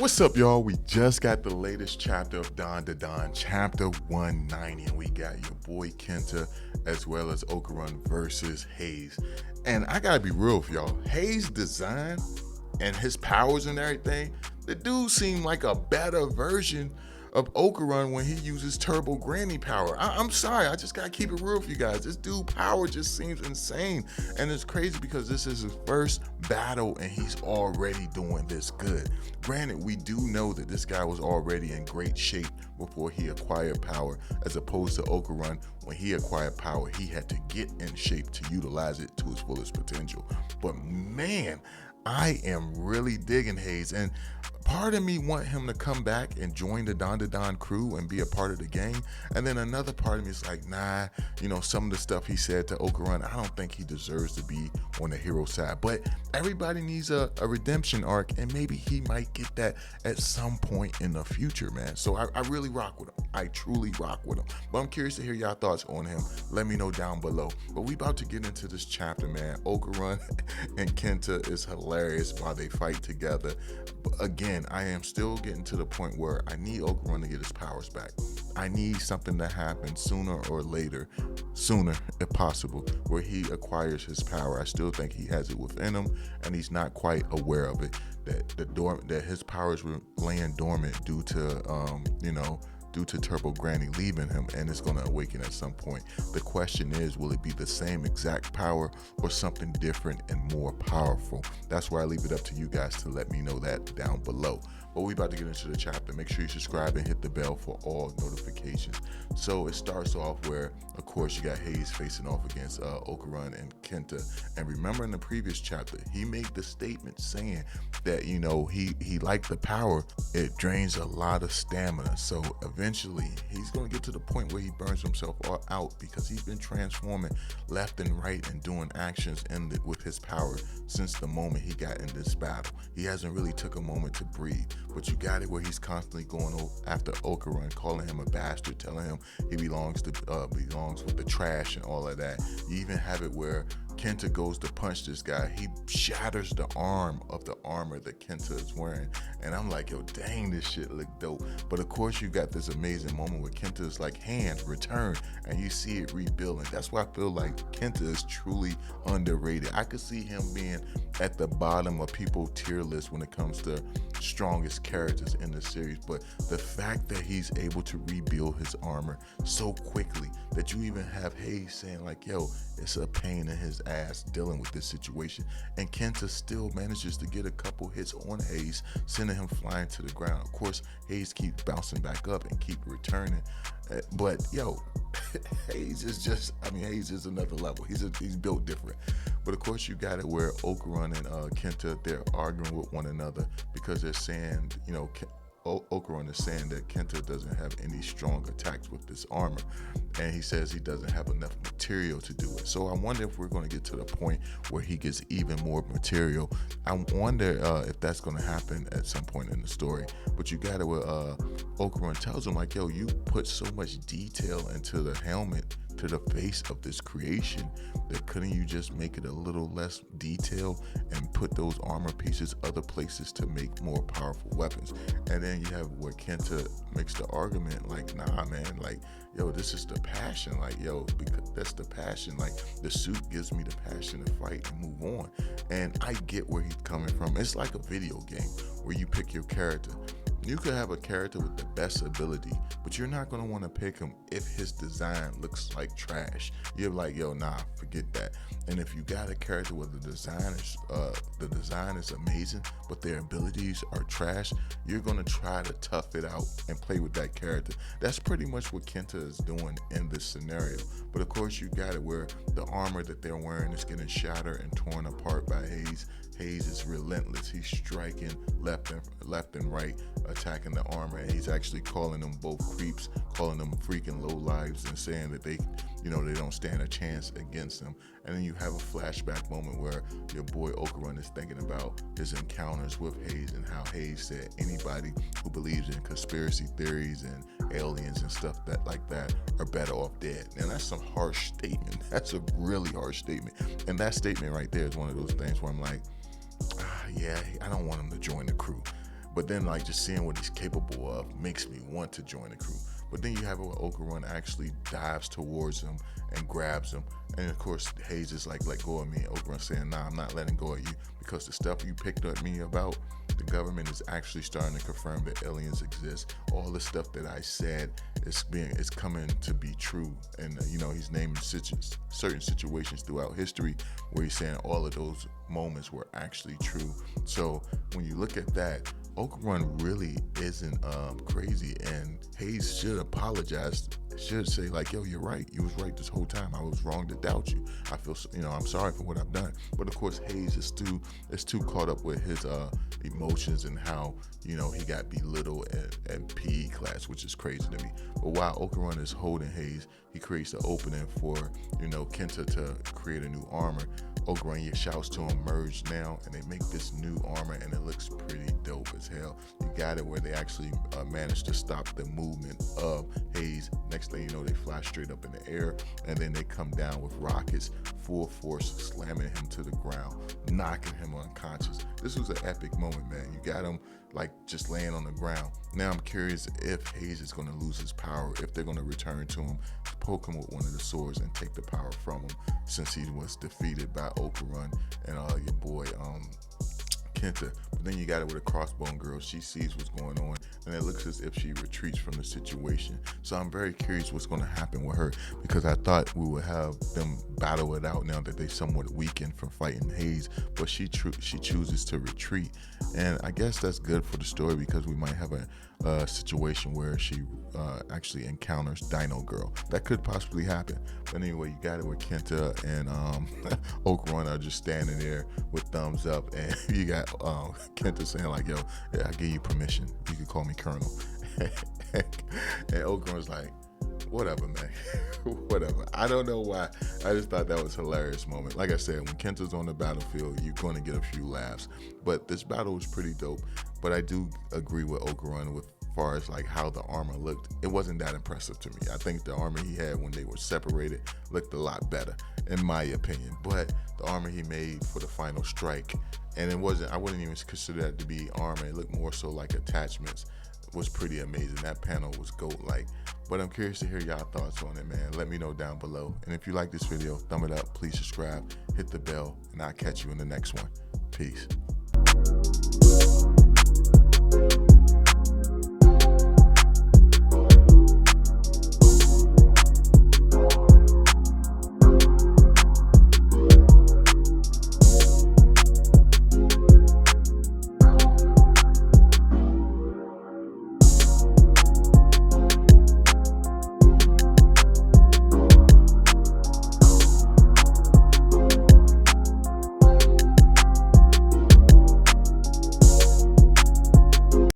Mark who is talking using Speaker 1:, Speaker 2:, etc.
Speaker 1: What's up, y'all? We just got the latest chapter of Dandadan Chapter 190, and we got your boy Kenta as well as Okarun versus Hase. And I gotta be real with y'all, Hase' design and his powers and everything, the dude seemed like a better version of Okarun when he uses Turbo Granny power. I'm sorry, I just gotta keep it real with you guys. This dude power just seems insane, and it's crazy because this is his first battle and he's already doing this good. Granted, we do know that this guy was already in great shape before he acquired power, as opposed to Okarun. When he acquired power, he had to get in shape to utilize it to its fullest potential. But man, I am really digging Hase, and part of me want him to come back and join the Dandadan crew and be a part of the gang, and then another part of me is like, nah, some of the stuff he said to Okarun, I don't think he deserves to be on the hero side. But everybody needs a redemption arc, and maybe he might get that at some point in the future, man. So I really rock with him. I truly rock with him. But I'm curious to hear y'all thoughts on him. Let me know down below. But we about to get into this chapter, man. Okarun and Kenta is hilarious while they fight together. But again, I am still getting to the point where I need Okarun to get his powers back. I need something to happen sooner or later, sooner if possible, where he acquires his power. I still think he has it within him, and he's not quite aware of it. That his powers were laying dormant due to Turbo Granny leaving him, and it's going to awaken at some point. The question is, will it be the same exact power or something different and more powerful? That's where I leave it up to you guys to let me know that down below. But we about to get into the chapter. Make sure you subscribe and hit the bell for all notifications. So it starts off where, of course, you got Hase facing off against Okarun and Kenta. And remember in the previous chapter, he made the statement saying that, he liked the power. It drains a lot of stamina. So eventually he's going to get to the point where he burns himself out because he's been transforming left and right and doing actions with his power since the moment he got in this battle. He hasn't really took a moment to breathe. But you got it where he's constantly going after Okarun, calling him a bastard, telling him he belongs with the trash and all of that. You even have it where Kenta goes to punch this guy. He shatters the arm of the armor that Kenta is wearing. And I'm like, yo, dang, this shit look dope. But of course, you got this amazing moment where Kenta is like, hand, return, and you see it rebuilding. That's why I feel like Kenta is truly underrated. I could see him being at the bottom of people's tier list when it comes to strongest characters in the series. But the fact that he's able to rebuild his armor so quickly that you even have Hase saying like, yo, it's a pain in his ass dealing with this situation, and Kenta still manages to get a couple hits on Hase, sending him flying to the ground. Of course, Hase keeps bouncing back up and keep returning, but yo, Hase is another level. He's built different. But of course, you got it where Okarun and Kenta, they're arguing with one another because they're saying, Okarun is saying that Kenta doesn't have any strong attacks with this armor, and he says he doesn't have enough material to do it. So I wonder if we're going to get to the point where he gets even more material. I wonder if that's going to happen at some point in the story. But you got it where Okarun tells him like, yo, you put so much detail into the helmet, to the face of this creation, that couldn't you just make it a little less detailed and put those armor pieces other places to make more powerful weapons? And then you have where Kenta makes the argument like, nah, man, like, yo, this is the passion, like, yo, because that's the passion, like, the suit gives me the passion to fight and move on. And I get where he's coming from. It's like a video game where you pick your character. You could have a character with the best ability, but you're not going to want to pick him if his design looks like trash. You're like, yo, nah, forget that. And if you got a character where the design is amazing, but their abilities are trash, you're going to try to tough it out and play with that character. That's pretty much what Kenta is doing in this scenario. But of course, you got it where the armor that they're wearing is getting shattered and torn apart by Hase. Hase is relentless. He's striking left and right, attacking the armor, and he's actually calling them both creeps, calling them freaking lowlives, and saying that they don't stand a chance against them. And then you have a flashback moment where your boy Okarun is thinking about his encounters with Hase and how Hase said anybody who believes in conspiracy theories and aliens and stuff like that are better off dead. Now that's some harsh statement. That's a really harsh statement. And that statement right there is one of those things where I'm like, yeah, I don't want him to join the crew. But then like just seeing what he's capable of makes me want to join the crew. But then you have it where Okarun actually dives towards him and grabs him. And of course, Hase is like, let go of me. And Okarun saying, nah, I'm not letting go of you, because the stuff you picked at me about, the government is actually starting to confirm that aliens exist. All the stuff that I said is coming to be true. And he's naming certain situations throughout history where he's saying all of those moments were actually true. So when you look at that, Okarun really isn't crazy, and Hase should apologize. Should say like, yo, you're right. You was right this whole time. I was wrong to doubt you. I feel, I'm sorry for what I've done. But of course, Hase is too caught up with his emotions and how he got belittled at PE class, which is crazy to me. But while Okarun is holding Hase, he creates the opening for Kenta to create a new armor. Okarun shouts to him, merge now, and they make this new armor, and it looks pretty dope as hell. You got it where they actually managed to stop the movement of Hase. Next thing you know, they fly straight up in the air, and then they come down with rockets, full force, slamming him to the ground, knocking him unconscious. This was an epic moment, man. You got him like just laying on the ground. Now I'm curious if Hase is going to lose his power, if they're going to return to him, poke him with one of the swords and take the power from him, since he was defeated by Okarun and your boy Kenta. But then you got it with a crossbone girl. She sees what's going on, and it looks as if she retreats from the situation. So I'm very curious what's going to happen with her, because I thought we would have them battle it out now that they somewhat weakened from fighting Hase, but she chooses to retreat. And I guess that's good for the story, because we might have a situation where she actually encounters Dino Girl. That could possibly happen. But anyway, you got it where Kenta and Okarun are just standing there with thumbs up, and you got Kenta saying like, yo, yeah, I give you permission. You can call me Colonel. And Okarun's like, whatever, man. Whatever. I don't know why. I just thought that was a hilarious moment. Like I said, when Kenta's on the battlefield, you're going to get a few laughs. But this battle was pretty dope. But I do agree with Okarun with far as like how the armor looked. It wasn't that impressive to me. I think the armor he had when they were separated looked a lot better, in my opinion. But the armor he made for the final strike, and I wouldn't even consider that to be armor. It looked more so like attachments, was pretty amazing. That panel was goat-like. But I'm curious to hear y'all thoughts on it, man. Let me know down below. And if you like this video, thumb it up, please subscribe, hit the bell, and I'll catch you in the next one. Peace.